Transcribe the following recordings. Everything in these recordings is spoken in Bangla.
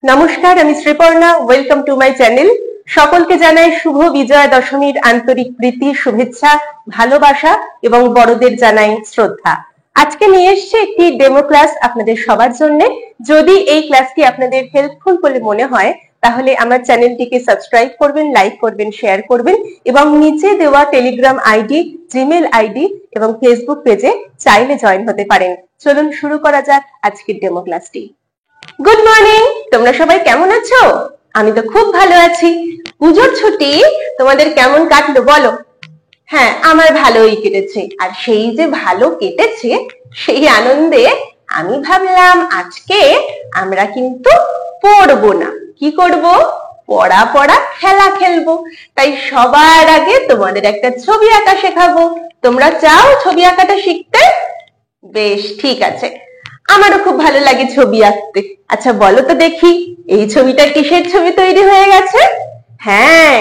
নমস্কার, আমি Sriparna. Welcome to my channel. সকলকে জানাই শুভ বিজয়া দশমীর আন্তরিক প্রীতি, শুভেচ্ছা, ভালোবাসা এবং বড়দের জানাই শ্রদ্ধা। আজকে নিয়ে এসেছি একটি ডেমো ক্লাস আপনাদের সবার জন্য। যদি এই ক্লাসটি আপনাদের হেল্পফুল বলে মনে হয় তাহলে আমার চ্যানেলটিকে সাবস্ক্রাইব করবেন, লাইক করবেন, শেয়ার করবেন এবং নিচে দেওয়া টেলিগ্রাম আইডি, জিমেল আইডি এবং ফেসবুক পেজে চাইলে জয়েন হতে পারেন। চলুন শুরু করা যাক আজকের ডেমো ক্লাসটি। গুড মর্নিং, তোমরা সবাই কেমন আছো? আমি তো খুব ভালো আছি। পুজোর ছুটি তোমাদের কেমন কাটলো বলো? হ্যাঁ, আমার ভালোই কেটেছে। আর সেই যে ভালো কেটেছে সেই আনন্দে আমি ভাবলাম আজকে আমরা কিন্তু পড়বো না। কি করব? পড়া খেলা খেলবো। তাই সবার আগে তোমাদের একটা ছবি আঁকা শেখাবো। তোমরা চাও ছবি আঁকাটা শিখতে? বেশ, ঠিক আছে। আমারও খুব ভালো লাগে ছবি আঁকতে। আচ্ছা বলো তো দেখি, এই ছবিটা কিসের ছবি তৈরি হয়ে গেছে? হ্যাঁ,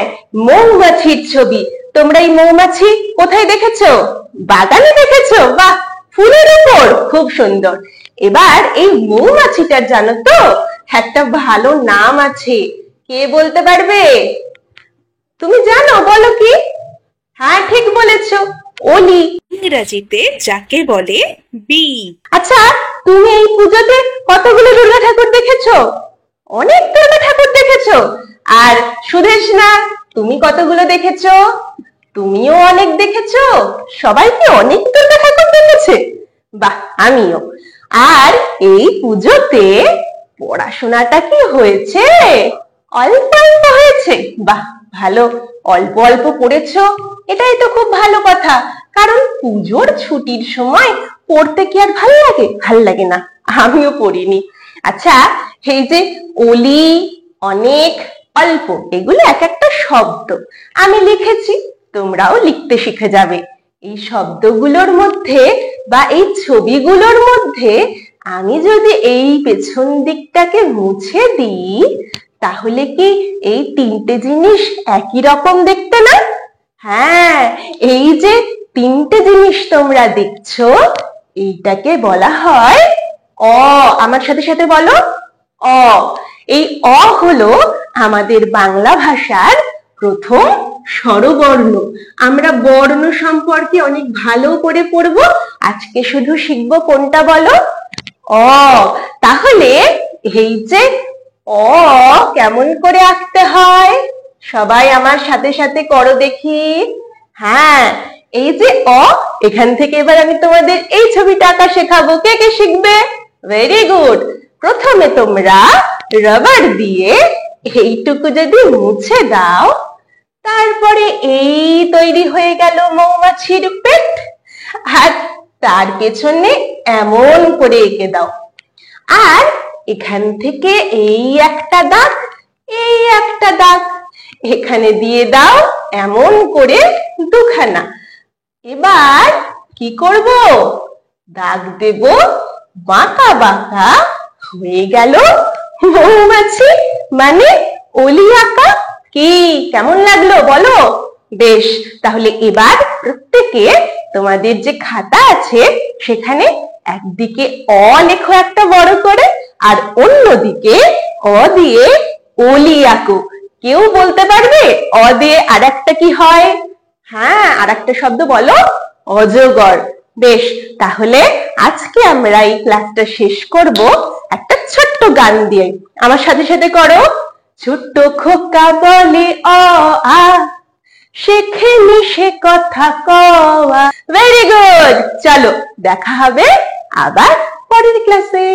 মৌমাছির ছবি। তোমরা এই মৌমাছি কোথায় দেখেছো? বাগানে দেখেছো? বাহ, ফুলের উপর, খুব সুন্দর। এবার এই মৌমাছিটার জানো তো একটা ভালো নাম আছে, কে বলতে পারবে? তুমি জানো, বলো কি? হ্যাঁ, ঠিক বলেছো, অলি। ইংরাজিতে যাকে বলে বি। আচ্ছা, তুমি এই পুজোতে কতগুলো দুর্গা ঠাকুর দেখেছো? অনেক দুর্গা ঠাকুর দেখেছো। আর সুদেশ না, তুমি কতগুলো দেখেছো? তুমিও অনেক দেখেছো। সবাই কি অনেক দুর্গা ঠাকুর দেখেছে? বাহ, আমিও। আর এই পুজোতে পড়াশোনাটা কি হয়েছে? অল্প অল্প হয়েছে। বাহ, ভালো। অল্প অল্প পড়েছো, এটাই তো খুব ভালো কথা। কারণ পুজোর ছুটির সময় পড়তে কি আর ভালো লাগে? ভাল লাগে না। আমিও পড়িনি। আচ্ছা, এই যে অলি, অনেক, অল্প, এগুলো এক একটা শব্দ আমি লিখেছি, তোমরাও লিখতে শিখে যাবে। এই শব্দগুলোর মধ্যে বা এই ছবিগুলোর মধ্যে আমি যদি এই পেছন দিকটাকে মুছে দিই তাহলে কি এই তিনটে জিনিস একই রকম দেখতে না? হ্যাঁ, এই যে তিনটে জিনিস তোমরা দেখছো এইটাকে বলা হয় অ। আমার সাথে সাথে বলো, অ। এই অ হলো আমাদের বাংলা ভাষার প্রথম স্বরবর্ণ। আমরা বর্ণ সম্পর্কে অনেক ভালো করে পড়বো। আজকে শুধু শিখবো কোনটা বলো? অ। তাহলে এই যে অ কেমন করে আঁকতে হয় সবাই আমার সাথে সাথে করো দেখি। হ্যাঁ, এই যে অ, এখান থেকে এবার আমি তোমাদের এই ছবিটা আঁকা শেখাবো। কে কে শিখবে? Very good. প্রথমে তোমরা রাবার দিয়ে এইটুকু যদি মুছে দাও, তারপরে এই তৈরি হয়ে গেল মৌমাছির পেট। আর তার পেছনে এমন করে এঁকে দাও। আর এখান থেকে এই একটা দাগ, এই একটা দাগ এখানে দিয়ে দাও এমন করে দুখানা। এবার কি করব? দাগ দেব বাঁকা বাঁকা। হয়ে গেল মৌমাছি মানে অলি আঁকা। কি কেমন লাগলো বলো? বেশ, তাহলে এবার প্রত্যেকে তোমাদের যে খাতা আছে সেখানে একদিকে অ লেখো একটা বড় করে, আর অন্যদিকে অ দিয়ে অলি আঁকো। কেউ বলতে পারবে অ দিয়ে আরেকটা কি হয়? হ্যাঁ, আরেকটা শব্দ বলো, অজগর। বেশ, তাহলে আজকে আমরা এই ক্লাসটা শেষ করব একটা ছোট্ট গান দিয়ে। আমার সাথে সাথে করো। ছোট্ট খোকা বলে অ আ, শেখেনি সে কথা কওয়া। Very good. চলো দেখা হবে আবার পরের ক্লাসে।